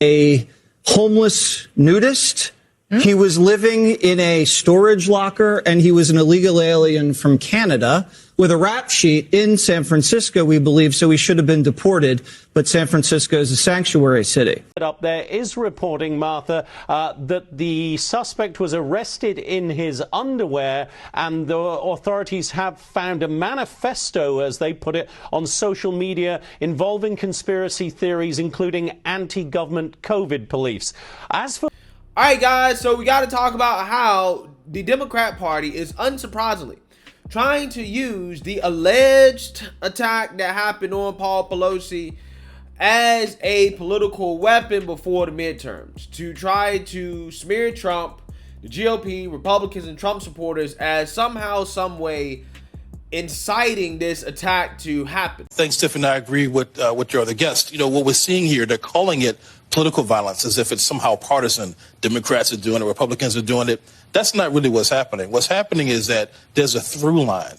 a homeless nudist. He was living in a storage locker, and he was an illegal alien from Canada with a rap sheet in San Francisco, we believe, so he should have been deported. But San Francisco is a sanctuary city. Up there is reporting, Martha, that the suspect was arrested in his underwear, and the authorities have found a manifesto, as they put it, on social media involving conspiracy theories, including anti-government COVID beliefs. As for all right, guys, so we got to talk about how the Democrat Party is, unsurprisingly, trying to use the alleged attack that happened on Paul Pelosi as a political weapon before the midterms to try to smear Trump, the GOP, Republicans, and Trump supporters as somehow, some way inciting this attack to happen. Thanks, Tiffany. I agree with your other guest. You know, what we're seeing here, they're calling it political violence as if it's somehow partisan. Democrats are doing it, Republicans are doing it. That's not really what's happening. What's happening is that there's a through line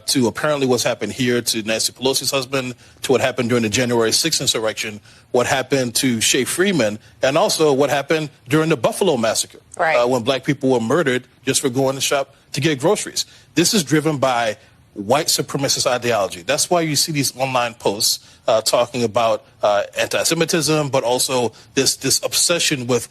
to apparently what's happened here to Nancy Pelosi's husband, to what happened during the January 6th insurrection, what happened to Shay Freeman, and also what happened during the Buffalo massacre, when black people were murdered just for going to shop to get groceries. This is driven by white supremacist ideology. That's why you see these online posts talking about anti-Semitism, but also this obsession with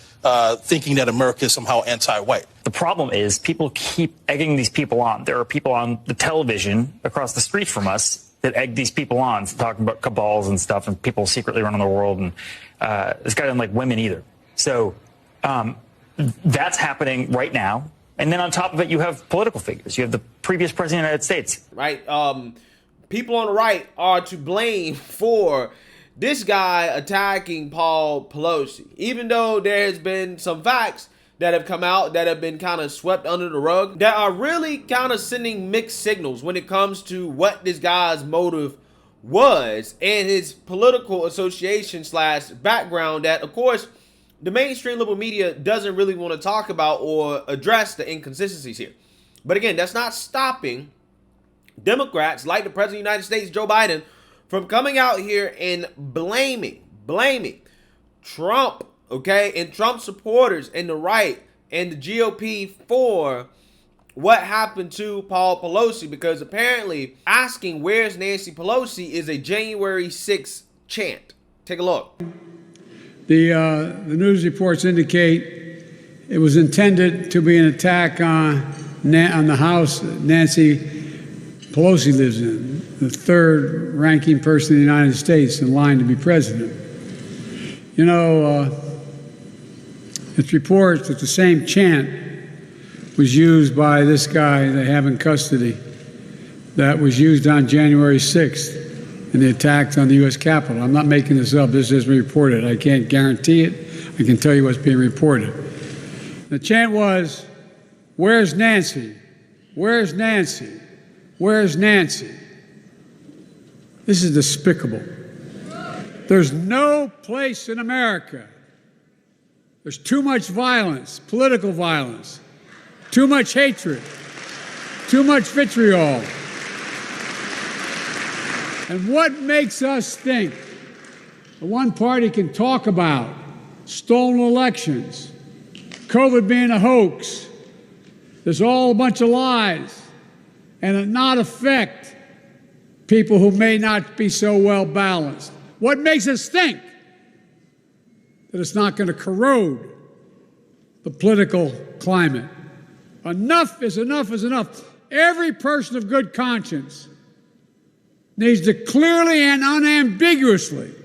thinking that America is somehow anti-white. The problem is people keep egging these people on. There are people on the television across the street from us that egg these people on, talking about cabals and stuff, and people secretly running the world. And this guy doesn't like women either. So that's happening right now. And then on top of it, you have political figures. You have the previous president of the United States. Right. People on the right are to blame for this guy attacking Paul Pelosi, even though there has been some facts that have come out that have been kind of swept under the rug that are really kind of sending mixed signals when it comes to what this guy's motive was and his political association / background that, of course, the mainstream liberal media doesn't really want to talk about or address the inconsistencies here. But again, that's not stopping Democrats like the President of the United States, Joe Biden, from coming out here and blaming Trump, okay, and Trump supporters and the right and the GOP for what happened to Paul Pelosi, because apparently asking where's Nancy Pelosi is a January 6th chant. Take a look. The news reports indicate it was intended to be an attack on the house Nancy Pelosi lives in, the third ranking person in the United States in line to be president. You know, it's reports that the same chant was used by this guy they have in custody that was used on January 6th. And the attacks on the U.S. Capitol. I'm not making this up. This is reported. I can't guarantee it. I can tell you what's being reported. The chant was, "Where's Nancy? Where's Nancy? Where's Nancy?" This is despicable. There's no place in America. There's too much violence, political violence, too much hatred, too much vitriol. And what makes us think the one party can talk about stolen elections, COVID being a hoax, there's all a bunch of lies, and it not affect people who may not be so well balanced? What makes us think that it's not going to corrode the political climate? Enough is enough is enough. Every person of good conscience needs to clearly and unambiguously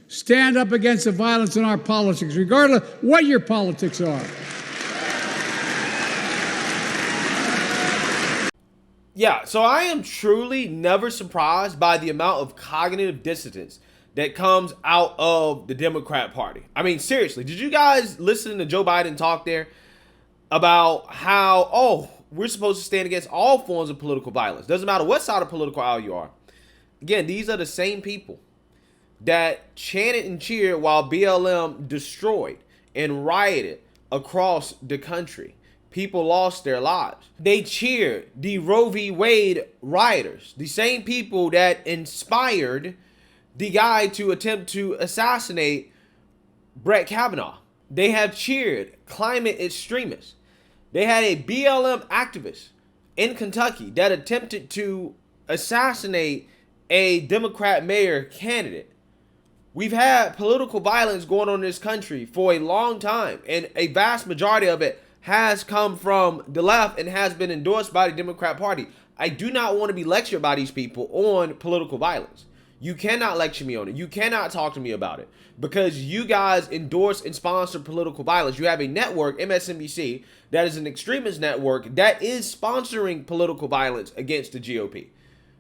stand up against the violence in our politics, regardless of what your politics are. Yeah, so I am truly never surprised by the amount of cognitive dissonance that comes out of the Democrat Party. I mean, seriously, did you guys listen to Joe Biden talk there about how, we're supposed to stand against all forms of political violence? Doesn't matter what side of political aisle you are. Again, these are the same people that chanted and cheered while BLM destroyed and rioted across the country. People lost their lives. They cheered the Roe v. Wade rioters, the same people that inspired the guy to attempt to assassinate Brett Kavanaugh. They have cheered climate extremists. They had a BLM activist in Kentucky that attempted to assassinate a Democrat mayor candidate. We've had political violence going on in this country for a long time, and a vast majority of it has come from the left and has been endorsed by the Democrat Party. I do not want to be lectured by these people on political violence. You cannot lecture me on it. You cannot talk to me about it because you guys endorse and sponsor political violence. You have a network, MSNBC, that is an extremist network that is sponsoring political violence against the GOP.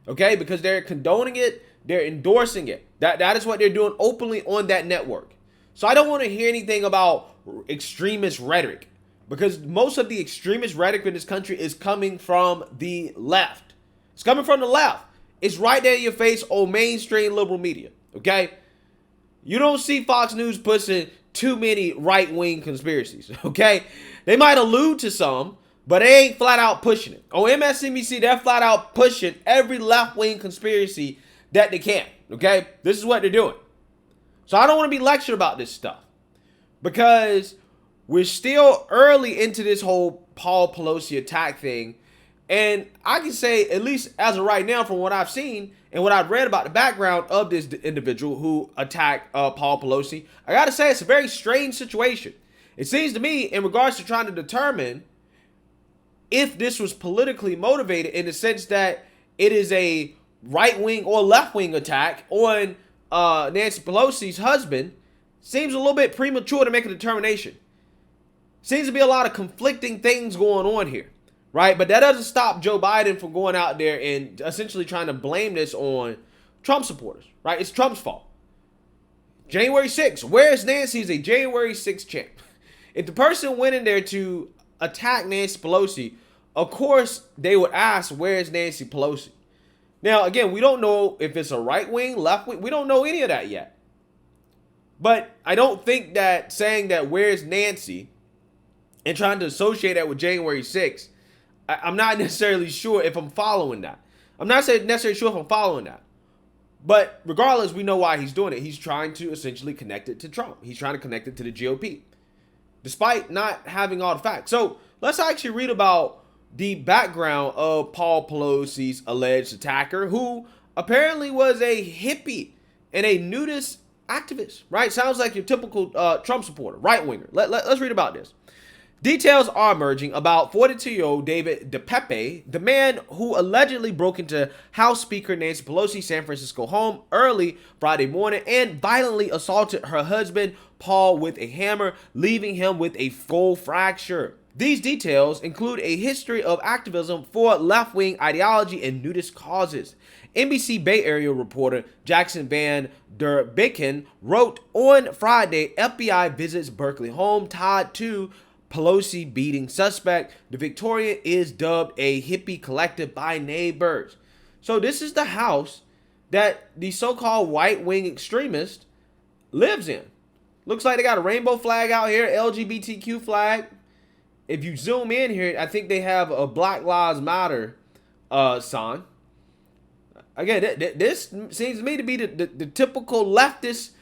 Okay, because they're condoning it, they're endorsing it. That is what they're doing openly on that network. So I don't want to hear anything about extremist rhetoric because most of the extremist rhetoric in this country is coming from the left. It's coming from the left. It's right there in your face on mainstream liberal media. Okay, you don't see Fox News pushing too many right-wing conspiracies. Okay, they might allude to some, but they ain't flat out pushing it. On MSNBC, they're flat out pushing every left-wing conspiracy that they can. Okay, this is what they're doing. So I don't want to be lectured about this stuff because we're still early into this whole Paul Pelosi attack thing. And I can say, at least as of right now, from what I've seen and what I've read about the background of this individual who attacked Paul Pelosi, I got to say it's a very strange situation. It seems to me, in regards to trying to determine if this was politically motivated in the sense that it is a right-wing or left-wing attack on Nancy Pelosi's husband, seems a little bit premature to make a determination. Seems to be a lot of conflicting things going on here. Right, but that doesn't stop Joe Biden from going out there and essentially trying to blame this on Trump supporters. Right, it's Trump's fault. January 6th, where's Nancy is a January 6th champ. If the person went in there to attack Nancy Pelosi, of course they would ask, where's Nancy Pelosi? Now, again, we don't know if it's a right wing, left wing. We don't know any of that yet. But I don't think that saying that where's Nancy and trying to associate that with January 6th, I'm not necessarily sure if I'm following that. I'm not necessarily sure if I'm following that. But regardless, we know why he's doing it. He's trying to essentially connect it to Trump. He's trying to connect it to the GOP, despite not having all the facts. So let's actually read about the background of Paul Pelosi's alleged attacker, who apparently was a hippie and a nudist activist, right? Sounds like your typical Trump supporter, right-winger. Let's read about this. Details are emerging about 42-year-old David DePape, the man who allegedly broke into House Speaker Nancy Pelosi's San Francisco home early Friday morning and violently assaulted her husband, Paul, with a hammer, leaving him with a full fracture. These details include a history of activism for left-wing ideology and nudist causes. NBC Bay Area reporter Jackson Van Der Beken wrote on Friday, FBI visits Berkeley home tied to Pelosi beating suspect. The Victorian is dubbed a hippie collective by neighbors. So this is the house that the so-called white wing extremist lives in. Looks like they got a rainbow flag out here, LGBTQ flag. If you zoom in here, I think they have a Black Lives Matter sign. Again, this seems to me to be the typical leftist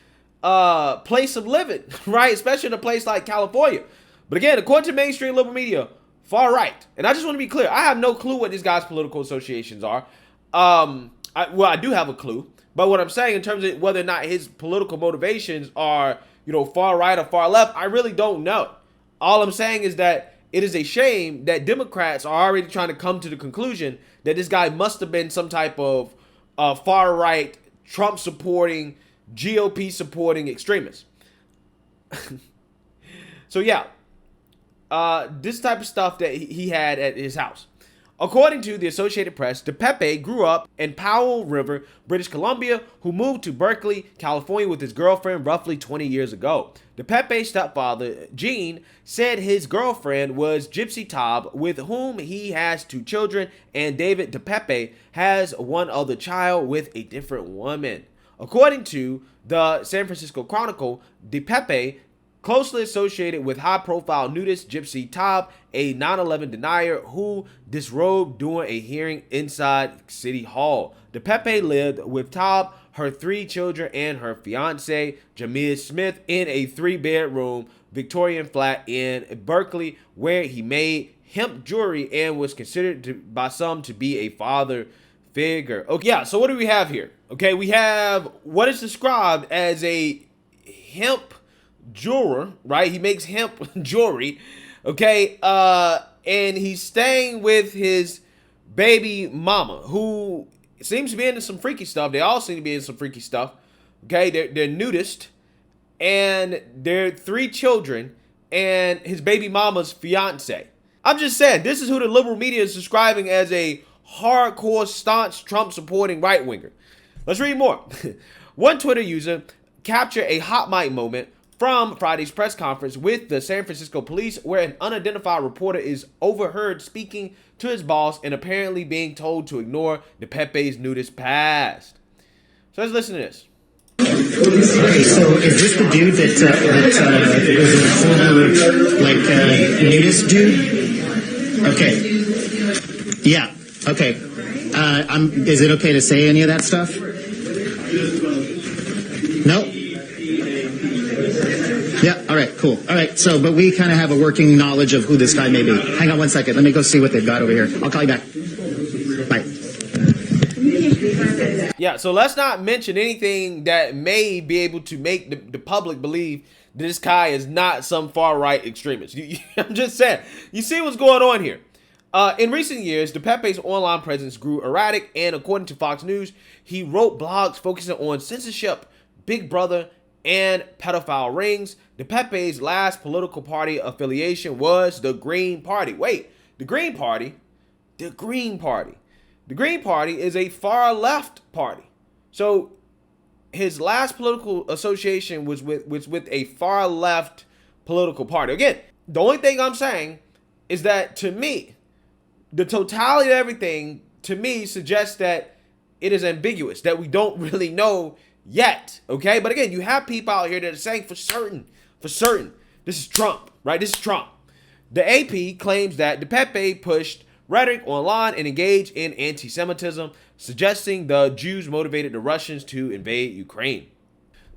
place of living, right? Especially in a place like California. But again, according to mainstream liberal media, far right. And I just want to be clear. I have no clue what these guys' political associations are. I do have a clue. But what I'm saying in terms of whether or not his political motivations are, far right or far left, I really don't know. All I'm saying is that it is a shame that Democrats are already trying to come to the conclusion that this guy must have been some type of far right, Trump supporting, GOP supporting extremist. So yeah. This type of stuff that he had at his house. According to the Associated Press, DePape grew up in Powell River, British Columbia, who moved to Berkeley, California with his girlfriend roughly 20 years ago. DePape's stepfather, Gene, said his girlfriend was Gypsy Taub, with whom he has 2 children, and David DePape has one other child with a different woman. According to the San Francisco Chronicle, DePape closely associated with high-profile nudist Gypsy Taub, a 9/11 denier who disrobed during a hearing inside City Hall. DePape lived with Taub, her 3 children and her fiance, Jamia Smith, in a 3-bedroom Victorian flat in Berkeley, where he made hemp jewelry and was considered by some to be a father figure. Okay, yeah, so what do we have here? Okay, we have what is described as a hemp jeweler, right? He makes hemp jewelry, okay? And he's staying with his baby mama, who seems to be into some freaky stuff. They all seem to be into some freaky stuff, okay? They're nudist, and they're 3 children, and his baby mama's fiance. I'm just saying, this is who the liberal media is describing as a hardcore, staunch, Trump-supporting right-winger. Let's read more. One Twitter user captured a hot mic moment from Friday's press conference with the San Francisco police, where an unidentified reporter is overheard speaking to his boss and apparently being told to ignore DePape's nudist past. So let's listen to this. Okay, so is this the dude that was a former, nudist dude? Okay. Yeah, okay. Is it okay to say any of that stuff? No? Yeah, all right, cool. All right, so, but we kind of have a working knowledge of who this guy may be. Hang on one second. Let me go see what they've got over here. I'll call you back. Bye. Yeah, so let's not mention anything that may be able to make the public believe this guy is not some far-right extremist. I'm just saying. You see what's going on here. In recent years, DePape's online presence grew erratic, and according to Fox News, he wrote blogs focusing on censorship, Big Brother, and pedophile rings. DePape's last political party affiliation was the Green Party. Wait, the Green Party? The Green Party. The Green Party is a far-left party. So his last political association was with a far-left political party. Again, the only thing I'm saying is that, to me, the totality of everything, to me, suggests that it is ambiguous, that we don't really know yet, okay? But again, you have people out here that are saying for certain, this is Trump, right? This is Trump. The AP claims that DePape pushed rhetoric online and engaged in anti-Semitism, suggesting the Jews motivated the Russians to invade Ukraine.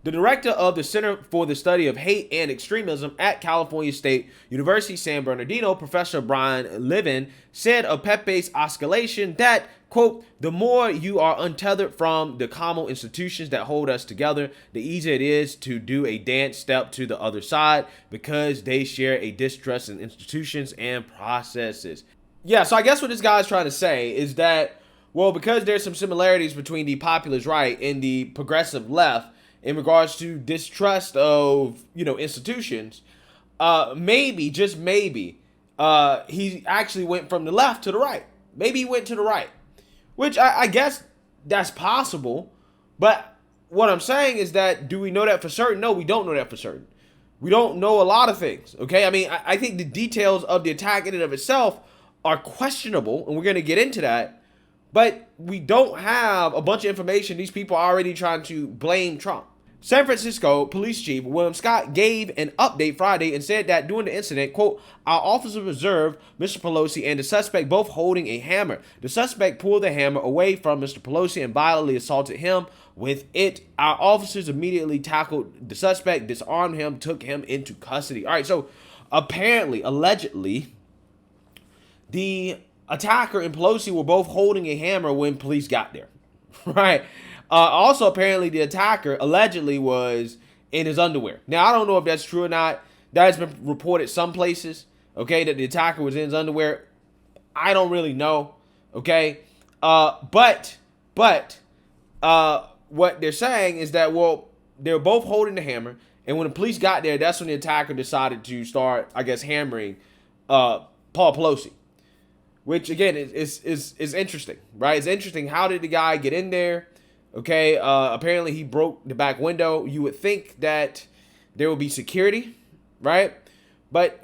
The director of the Center for the Study of Hate and Extremism at California State University San Bernardino, Professor Brian Levin, said of Pepe's escalation that, quote, the more you are untethered from the common institutions that hold us together, the easier it is to do a dance step to the other side because they share a distrust in institutions and processes. Yeah, so I guess what this guy's trying to say is that, well, because there's some similarities between the populist right and the progressive left in regards to distrust of, institutions, maybe, just maybe, he actually went from the left to the right. Maybe he went to the right, which I guess that's possible. But what I'm saying is that, do we know that for certain? No, we don't know that for certain. We don't know a lot of things, okay? I mean, I think the details of the attack in and of itself are questionable, and we're going to get into that. But we don't have a bunch of information. These people are already trying to blame Trump. San Francisco Police Chief William Scott gave an update Friday and said that during the incident, quote, our officers observed Mr. Pelosi and the suspect both holding a hammer. The suspect pulled the hammer away from Mr. Pelosi and violently assaulted him with it. Our officers immediately tackled the suspect, disarmed him, took him into custody. All right, so apparently, allegedly, the attacker and Pelosi were both holding a hammer when police got there, right? Also, apparently, the attacker allegedly was in his underwear. Now, I don't know if that's true or not. That has been reported some places, okay, that the attacker was in his underwear. I don't really know, okay? But what they're saying is that, well, they were both holding the hammer, and when the police got there, that's when the attacker decided to start, I guess, hammering Paul Pelosi. Which, again, is interesting, right? It's interesting. How did the guy get in there? Okay, apparently he broke the back window. You would think that there would be security, right? But,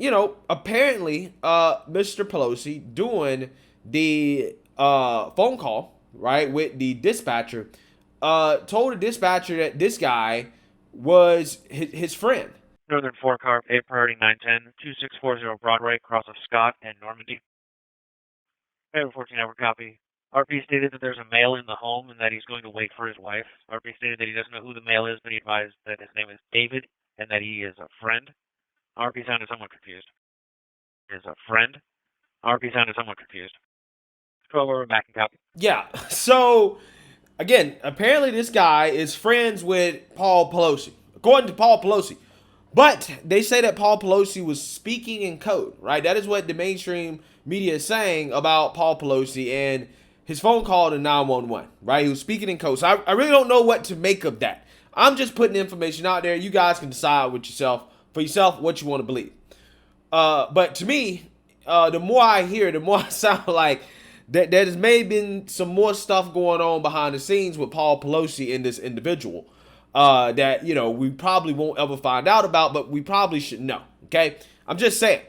apparently Mr. Pelosi, doing the phone call, right, with the dispatcher, told the dispatcher that this guy was his friend. Northern 4 car, A priority 910, 2640 Broadway, cross of Scott and Normandy. I have a 14-hour copy. RP stated that there's a male in the home and that he's going to wait for his wife. RP stated that he doesn't know who the male is, but he advised that his name is David and that he is a friend. RP sounded somewhat confused. Is a friend. RP sounded somewhat confused. Scroll over back and copy. Yeah. So again, apparently this guy is friends with Paul Pelosi, according to Paul Pelosi. But they say that Paul Pelosi was speaking in code, right? That is what the mainstream media is saying about Paul Pelosi and his phone call to 911, right? He was speaking in code. So I really don't know what to make of that. I'm just putting information out there. You guys can decide for yourself what you want to believe. But to me, the more I hear, the more I sound like that there's maybe been some more stuff going on behind the scenes with Paul Pelosi and this individual that, we probably won't ever find out about, but we probably should know, okay? I'm just saying.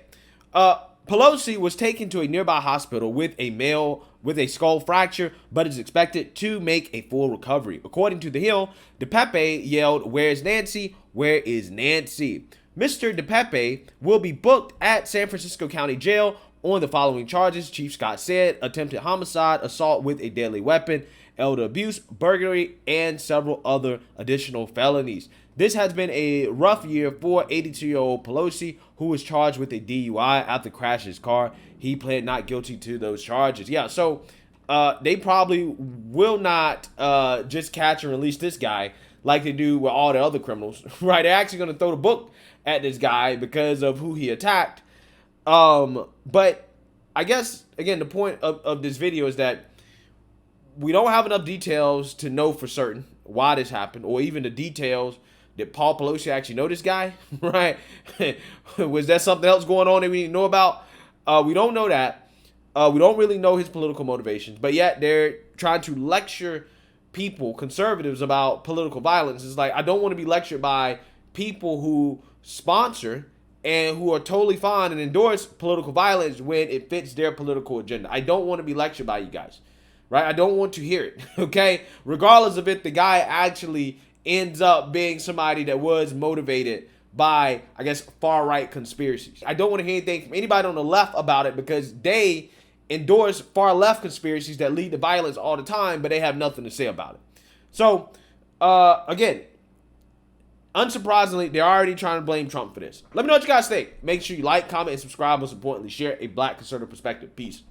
Pelosi was taken to a nearby hospital with a male with a skull fracture, but is expected to make a full recovery. According to The Hill, DePape yelled, "Where's Nancy? Where is Nancy?" Mr. DePape will be booked at San Francisco County Jail on the following charges, Chief Scott said: attempted homicide, assault with a deadly weapon, elder abuse, burglary, and several other additional felonies. This has been a rough year for 82-year-old Pelosi, who was charged with a DUI after crashing his car. He pled not guilty to those charges. Yeah, so they probably will not just catch and release this guy like they do with all the other criminals, right? They're actually going to throw the book at this guy because of who he attacked. But I guess, again, the point of this video is that we don't have enough details to know for certain why this happened, or even the details. Did Paul Pelosi actually know this guy, right? Was there something else going on that we didn't know about? We don't know that. We don't really know his political motivations, but yet they're trying to lecture people, conservatives, about political violence. It's like, I don't want to be lectured by people who sponsor and who are totally fine and endorse political violence when it fits their political agenda. I don't want to be lectured by you guys, right? I don't want to hear it, okay? Regardless of if the guy actually ends up being somebody that was motivated by, I guess, far-right conspiracies. I don't want to hear anything from anybody on the left about it because they endorse far-left conspiracies that lead to violence all the time, but they have nothing to say about it. So, again, unsurprisingly, they're already trying to blame Trump for this. Let me know what you guys think. Make sure you like, comment, and subscribe. Most importantly, share a Black conservative perspective. Peace.